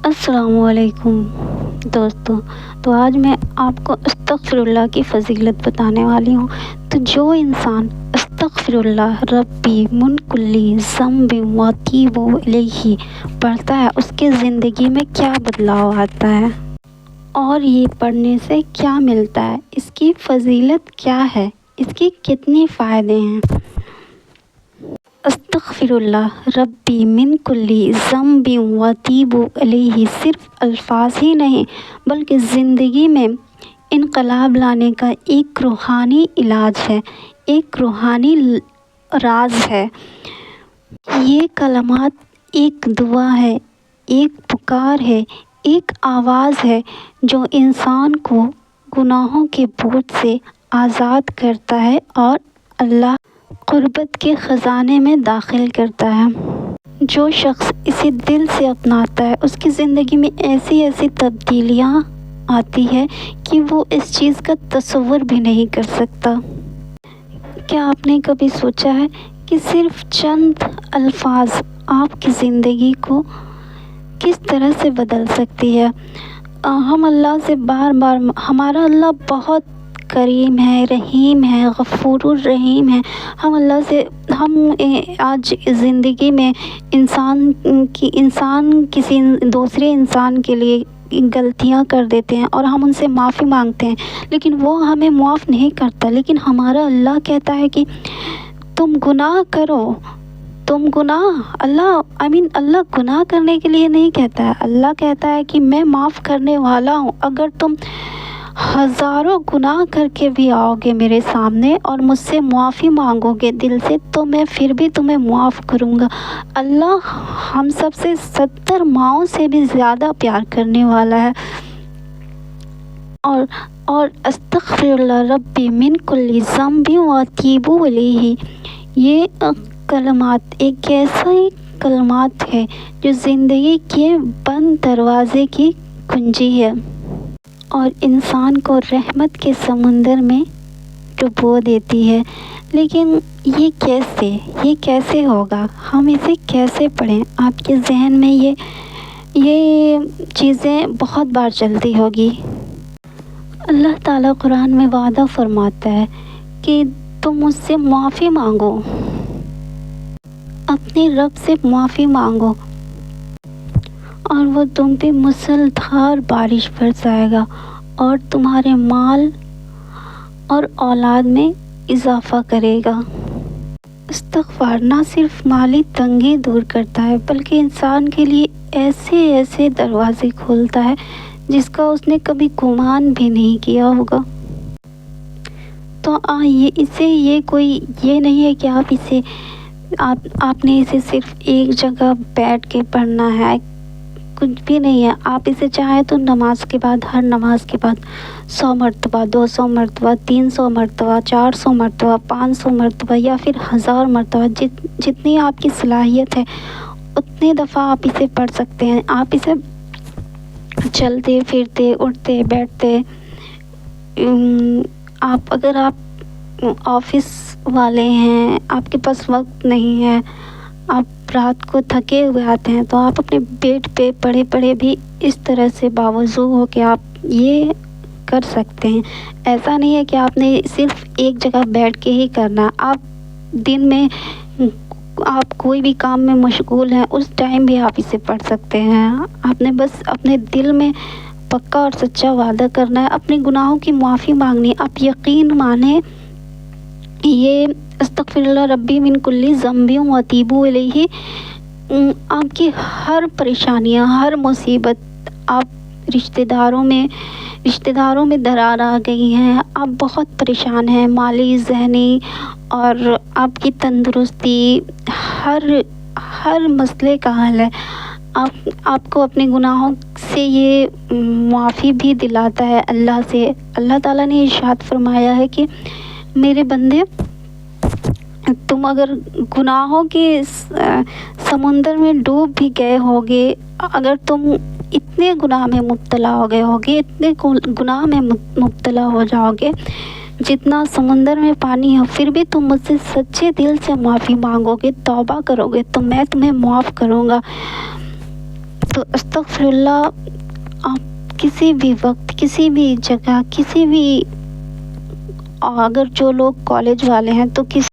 السلام علیکم دوستوں۔ تو آج میں آپ کو استغفر اللہ کی فضیلت بتانے والی ہوں۔ تو جو انسان استغفر اللہ ربی من کل ذنب واتوب الیہ پڑھتا ہے اس کے زندگی میں کیا بدلاؤ آتا ہے اور یہ پڑھنے سے کیا ملتا ہے، اس کی فضیلت کیا ہے، اس کی کتنے فائدے ہیں۔ استغفر اللہ ربی من کل ذنب واتوب الیہ صرف الفاظ ہی نہیں بلکہ زندگی میں انقلاب لانے کا ایک روحانی علاج ہے، ایک روحانی راز ہے۔ یہ کلمات ایک دعا ہے، ایک پکار ہے، ایک آواز ہے جو انسان کو گناہوں کے بوجھ سے آزاد کرتا ہے اور اللہ قربت کے خزانے میں داخل کرتا ہے۔ جو شخص اسے دل سے اپناتا ہے اس کی زندگی میں ایسی تبدیلیاں آتی ہے کہ وہ اس چیز کا تصور بھی نہیں کر سکتا۔ کیا آپ نے کبھی سوچا ہے کہ صرف چند الفاظ آپ کی زندگی کو کس طرح سے بدل سکتی ہے؟ ہم اللہ سے بار بار، ہمارا اللہ بہت کریم ہے، رحیم ہے، غفور الرحیم ہے۔ ہم اللہ سے آج زندگی میں انسان کسی دوسرے انسان کے لیے غلطیاں کر دیتے ہیں اور ہم ان سے معافی مانگتے ہیں لیکن وہ ہمیں معاف نہیں کرتا، لیکن ہمارا اللہ کہتا ہے کہ تم گناہ کرو، اللہ گناہ کرنے کے لیے نہیں کہتا ہے، اللہ کہتا ہے کہ میں معاف کرنے والا ہوں۔ اگر تم ہزاروں گناہ کر کے بھی آؤ گے میرے سامنے اور مجھ سے معافی مانگو گے دل سے تو میں پھر بھی تمہیں معاف کروں گا۔ اللہ ہم سب سے 70 ماؤں سے بھی زیادہ پیار کرنے والا ہے۔ اور استغفر اللہ ربی من کل ذنب واتوب الیہ، یہ کلمات ایک ایسے کلمات ہے جو زندگی کے بند دروازے کی کنجی ہے اور انسان کو رحمت کے سمندر میں ڈبو دیتی ہے۔ لیکن یہ کیسے ہوگا، ہم اسے کیسے پڑھیں؟ آپ کے ذہن میں یہ چیزیں بہت بار چلتی ہوگی۔ اللہ تعالیٰ قرآن میں وعدہ فرماتا ہے کہ تم مجھ سے معافی مانگو، اپنے رب سے معافی مانگو اور وہ تم پہ مسلسل بارش برسائے گا اور تمہارے مال اور اولاد میں اضافہ کرے گا۔ استغفار نہ صرف مالی تنگی دور کرتا ہے بلکہ انسان کے لیے ایسے دروازے کھولتا ہے جس کا اس نے کبھی گمان بھی نہیں کیا ہوگا۔ تو یہ نہیں ہے کہ آپ نے اسے صرف ایک جگہ بیٹھ کے پڑھنا ہے، کچھ بھی نہیں ہے۔ آپ اسے چاہیں تو نماز کے بعد، ہر نماز کے بعد 100 مرتبہ، 200 مرتبہ، 300 مرتبہ، 400 مرتبہ، 500 مرتبہ یا پھر 1000 مرتبہ، جتنی آپ کی صلاحیت ہے اتنے دفعہ آپ اسے پڑھ سکتے ہیں۔ آپ اسے چلتے پھرتے، اٹھتے بیٹھتے، اگر آپ آفس والے ہیں، آپ کے پاس وقت نہیں ہے، آپ رات کو تھکے ہوئے آتے ہیں تو آپ اپنے بیڈ پہ پڑے بھی اس طرح سے باوضو ہو کے آپ یہ کر سکتے ہیں۔ ایسا نہیں ہے کہ آپ نے صرف ایک جگہ بیٹھ کے ہی کرنا۔ آپ دن میں آپ کوئی بھی کام میں مشغول ہیں اس ٹائم بھی آپ اسے پڑھ سکتے ہیں۔ آپ نے بس اپنے دل میں پکا اور سچا وعدہ کرنا ہے، اپنے گناہوں کی معافی مانگنی۔ آپ یقین مانیں یہ استغفر اللہ ربی من کل ذنب واتوب الیہ آپ کی ہر پریشانیاں، ہر مصیبت، آپ رشتہ داروں میں درار آ گئی ہیں، آپ بہت پریشان ہیں، مالی، ذہنی اور آپ کی تندرستی، ہر مسئلے کا حل ہے۔ آپ کو اپنے گناہوں سے یہ معافی بھی دلاتا ہے اللہ سے۔ اللہ تعالیٰ نے ارشاد فرمایا ہے کہ میرے بندے، تم اگر گناہوں کے سمندر میں ڈوب بھی گئے ہوگے، اگر تم اتنے گناہ میں مبتلا ہو گئے ہوگے، اتنے گناہ میں مبتلا ہو جاؤ گے جتنا سمندر میں پانی ہے، پھر بھی تم مجھ سے سچے دل سے معافی مانگو گے، توبہ کرو گے تو میں تمہیں معاف کروں گا۔ تو استغفراللہ، آپ کسی بھی وقت، کسی بھی جگہ، کسی بھی، اگر جو لوگ کالج والے ہیں تو